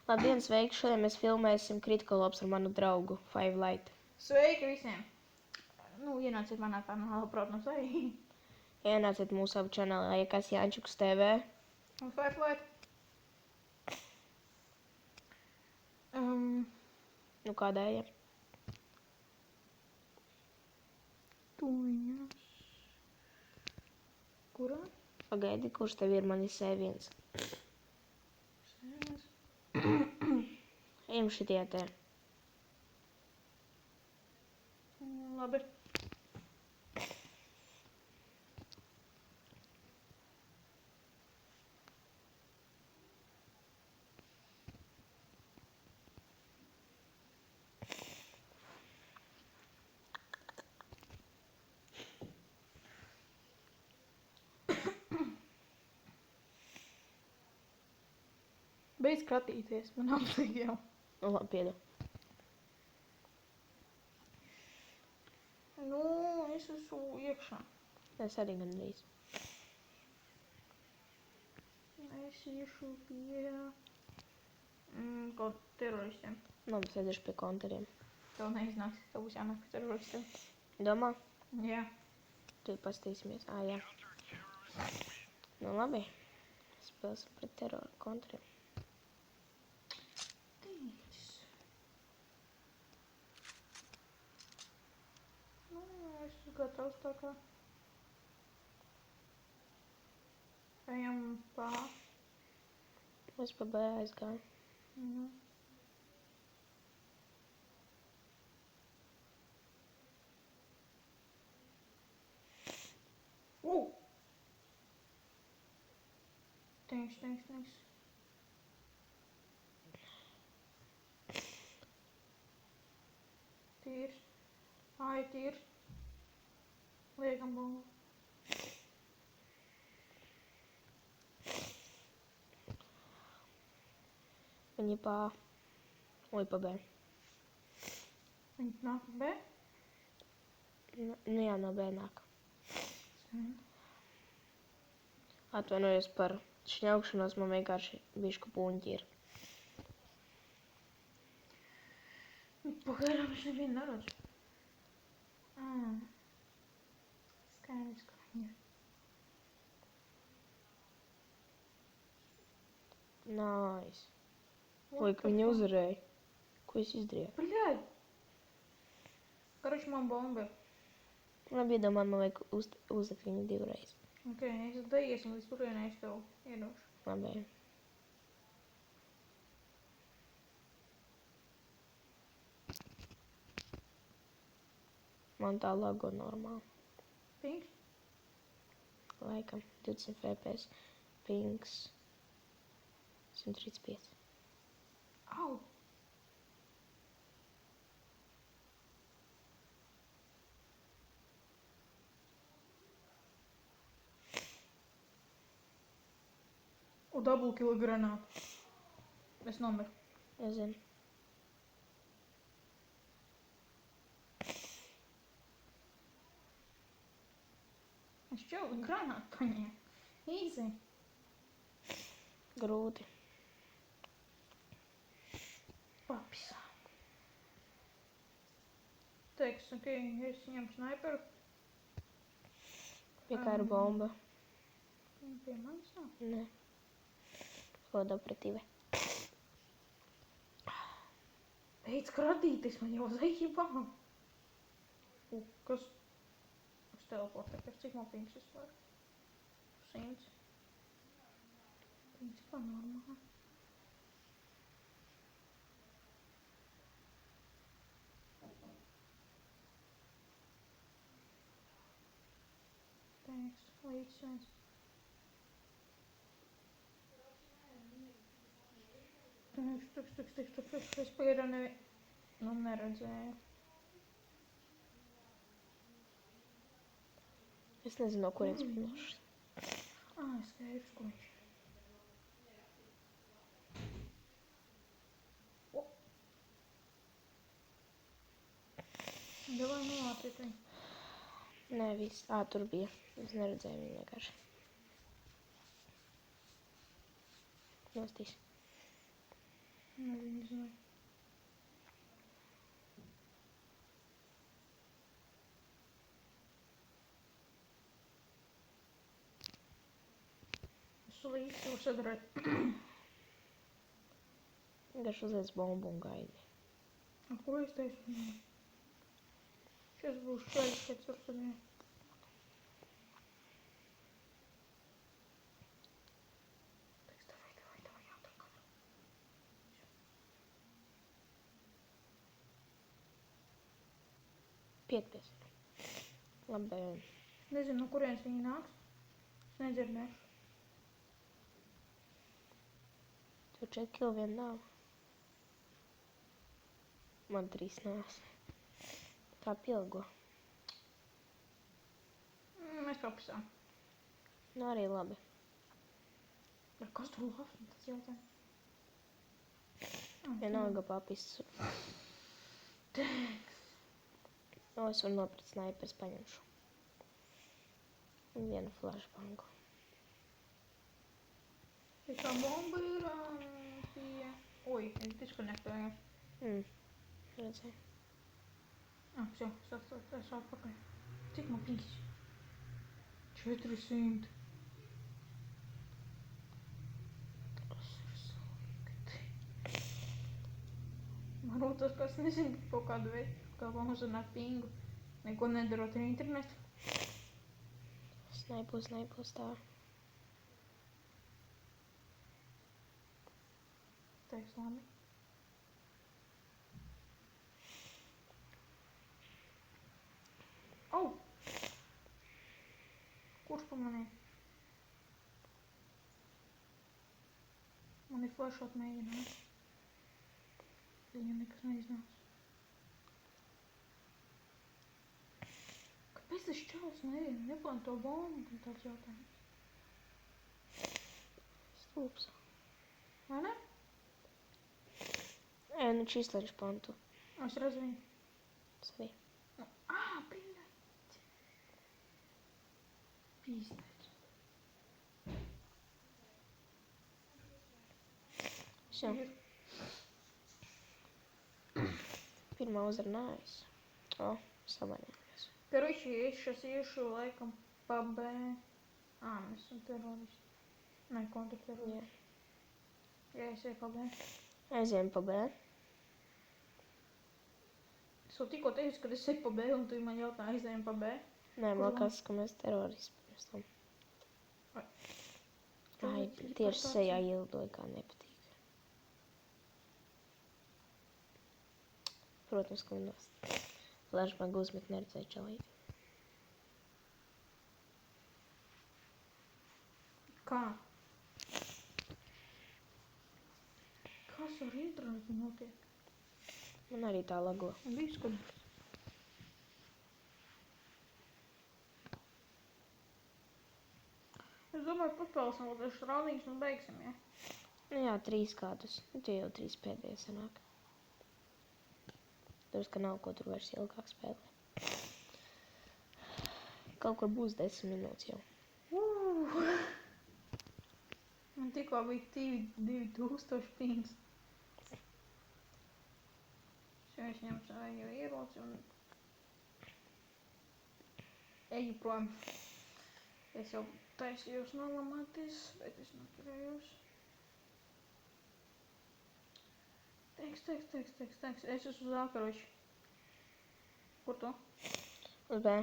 Labdien, sveiki! Šodien mēs filmēsim Critical Ops ar manu draugu Five Light. Sveiki visiem! Ienāciet manā kanālā, protams, arī. Ienāciet mūsu abu čanelā, ja kas Jāņčuks TV. Un Five Light. Nu kādēļ? Tuņas. Kurā? Pagaidi, kurš tev ir mani C1? Sēnes. Ejam šitie te. Labi. Beidz skatīties, man apsīk jau. Nu labi, piedu. Es esmu iekšā. Es arī gandrīz. Es iešu pie... kaut teroristiem. Labi, es aiziešu pie konteriem. Tev neiznāks, tev būs jānāk pie teroristiem. Domā? Jā. Tad pastīsimies. Jā. Nu labi. Spēlēsim pret teroru konteriem. Es esmu gatavs tā kā. Ejam pa... Es pa B aizgāju. Thanks. Tīrs. Ai, tīrs. Liekam bombu. Viņi pa A. Oi, pa B. Viņi nāk pa B. Nu jā, no B nāk. Atvainojos par šņaukšanos, man vienkārši bišku puņķi ir. Pagaidām es nevienu neredzu. Skaidrs, ka viņi ir. Nice. Oi, ka viņi uzvarēja. Ko es izdarīju? Bļaļ! Karoči, man bomba. Labi, iedomā, man vajag uzlikt viņu divreiz. Ok, es daiesim līdz turienē, es tev iedošu. Labi. Man tā lago normāli. Pings? Laikam 20 fps. Pings 135. Au! O, double kill granātu. Es nomiru. Es zinu. Es čau granātu paņēmu. Easy. Grūti. Papisā. Teiks, ok, es ņem snaiperu. Pie kā ir bomba? Pie manis nav. Nē. Kāda operatīva. Beidz kratīties, man jau zaļībām. Kas? Es teleportēju, cik man pings vispār? 100. Principā normāli. Thanks, līdz 100. Es pagaidām neredzēju. Es nezinu, no kurienes pinošas. Es skaidrs, ko viņš. Davai nolāpiet viņu. Nē, viss. Tur bija. Es neredzēju viņu vienkārši. Nostīs. Nezinu. Slīgs jau sadarēt. Vienkārši uzliec bombu un gaidi. Ko es teicu? Šis būs ceļš, kad tur sadarēt. Давай, ātri katru. Piekties. Labi. Nezinu, no kurienes viņi nāks. Es nedzirdēšu. Tur 4 kilo vien nav. Man 3 nās. Tā pilgo. Mēs papasām. Nu arī labi. Kas tur labs? Tas jautājums. Vienalga papisu. O, es varu nopirkt snaiperis, paņemšu. Un vienu flashbangu. Tā bomba ir pie... Oi, es diskonektējos. Redzēju. Все, es atpakaļ. Cik man pings? 400. Tas ir slikti. Man rotas, kas nezinu, kaut kādu veidu, kā pamazināt pingu. Neko nedarot ar internetu. Snaipos tā. Teiks labi. Au! Kurš pamanīja? Man ir flashot mēģinājums. Viņam nekas neiznāca. Kāpēc tas čalis neplanto bombu? Tāds jautājums. Stulps. Vai ne? Nu čīslēņš pantu. Es redzu viņu. Es arī. Блядь. Пиздец. Все. Pirmā uzrunājas. O, samainījās. Короче, я сейчас iešu laikam pa B. Mēs esam teroristi. Nē, kontrateroristi. Jā, es eju pa B. Aizējām pa B. Es jau tikko teicu, kad es eju pa B, un tu man jautā, aizējam pa B. Nē, man liekas, ka mēs teroristi pirms tam. Ai, tieši sejā ielidoja, kā nepatīk. Protams, ka man flashbang uzmet neredzēja čalīt. Kā? Kas ar internetu notiek? Man arī tā lago. Un viss, kad... Es domāju, paspēlēsim vēl dažas rādiņas un beigsim, ja? Nu jā, 3 kādus. Nu tie jau 3 pēdējie sanāk. Tāpēc, ka nav ko tur vairs ilgāk spēlēt. Kaut kur būs 10 minūtes jau. Man tikko bija 2000 pings. Es ņemu savu ieroci un eju prom. Es jau taisījos nolamāties, bet es noturējos. Teiks. Es esmu uz ākaroši. Kur tu? Uz B.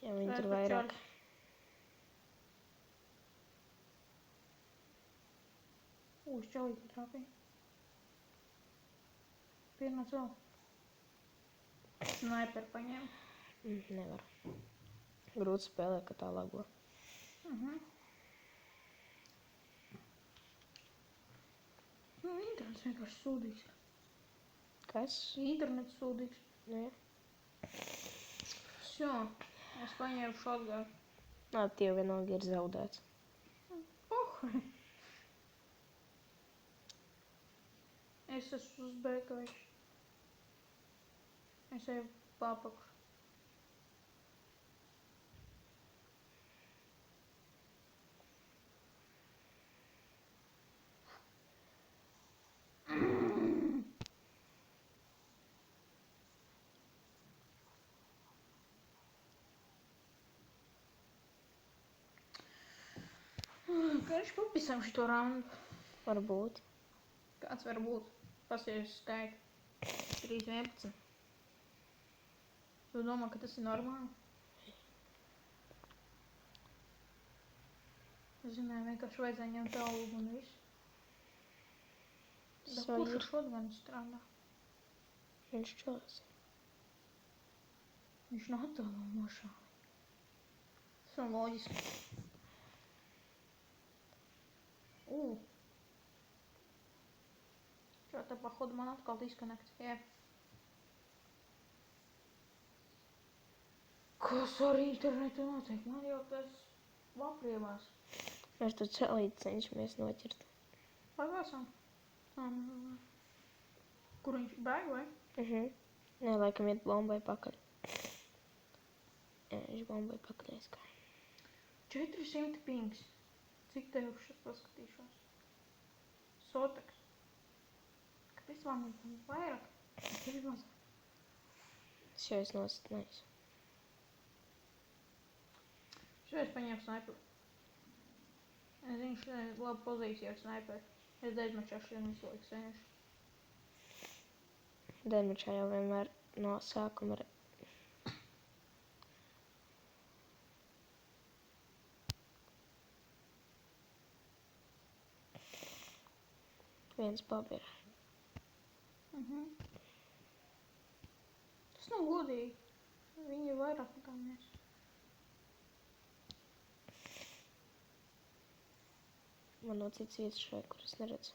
Jā, viņi tur vairāk. Uz čalīti trāpīja. Pienāc vēl. Snaiperu paņēmu. Nevar. Grūti spēlēt, ka tā lago. Internets vienkārši sūdīgs. Kas? Internets sūdīgs. Nu jā. Šo, es paņēmu shotgun. Nā, tie vienalga ir zaudēts. Es esmu uz bēkājuši. Es eju papakšu. Karš papisam šito raundu. Varbūt. Kāds var būt? Pasies skaitu. 3.11. Tu domā, ka tas ir normāli? Zināju, vienkārši vajadzēja ņemt algu un visu. Da, So kurš ir. ar šodien strādā? Viņš čos. Viņš nav attālināšā. Tas nav loģiski. Что-то, походу, man atkal disconnect. Jā. Kas ar internetu notiek? Man jau tas vaprievās. Mēs to celīt cenšamies noķert. Pagāsam? Kur viņš bēg vai? Nē, laikam iet bombai pakaļ. Jā, viņš bombai pakaļ aizgāja. 400 pings. Cik tev šis paskatīšos? Sotaks. Kāpēc man ir vairāk? Tev ir mazāk. Es jau esmu nostiprinājis. Šeit paņēmu snaiperu. Es zinu, šeit labi pozīcija ar snaiperu. Es deadmatchāšu, ja visu laiku sēžu. Deadmatchā jau vienmēr no sākuma viens pub ir. Tas nav godīgi. Viņi ir vairāk nekā mēs. Man no cits vietas šai, kur es neredzu.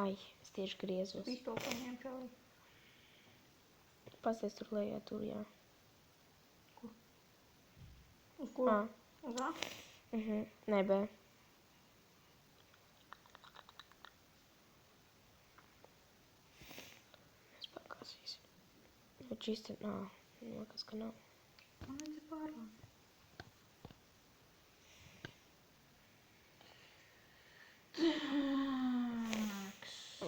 Ai, es tieši griezos. Pistoli paņēmu čāli. Pasties tur lejā, tur, jā. Uz kuru? Ā. Uz A? Nē, B. Mēs pakāsīsim. Bet šis te nav. Liekas, ka nav. Man vajadzēja pārlāk.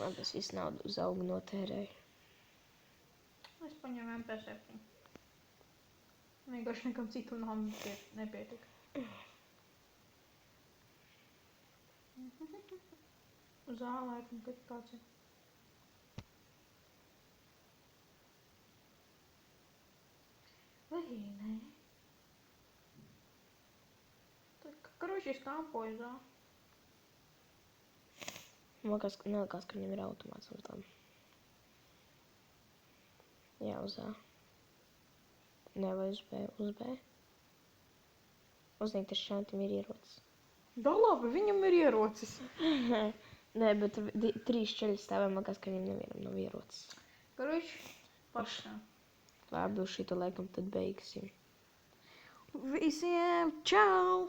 Man tas viss naudu uz augu notērēju. Es paņēmu MP7. Vienkārši nekam citam nav nepietika. Uz A laikam, kad kāds ir. Vai nē? Tad, karoči, es kampoju uz A. Man nelikās, ka viņam ir automāts uz tam. Jā, uz A. Nē, vai uz B? Uz B. Uznīt, tas šantim ir ierocis. Da labi, viņam ir ierocis. Nē, bet trīs ceļi stāvēm likās, ka viņam nevienam nav ierocis. Karoči, pašā. Labi, uz šito laikam tad beigsim. Visiem čau!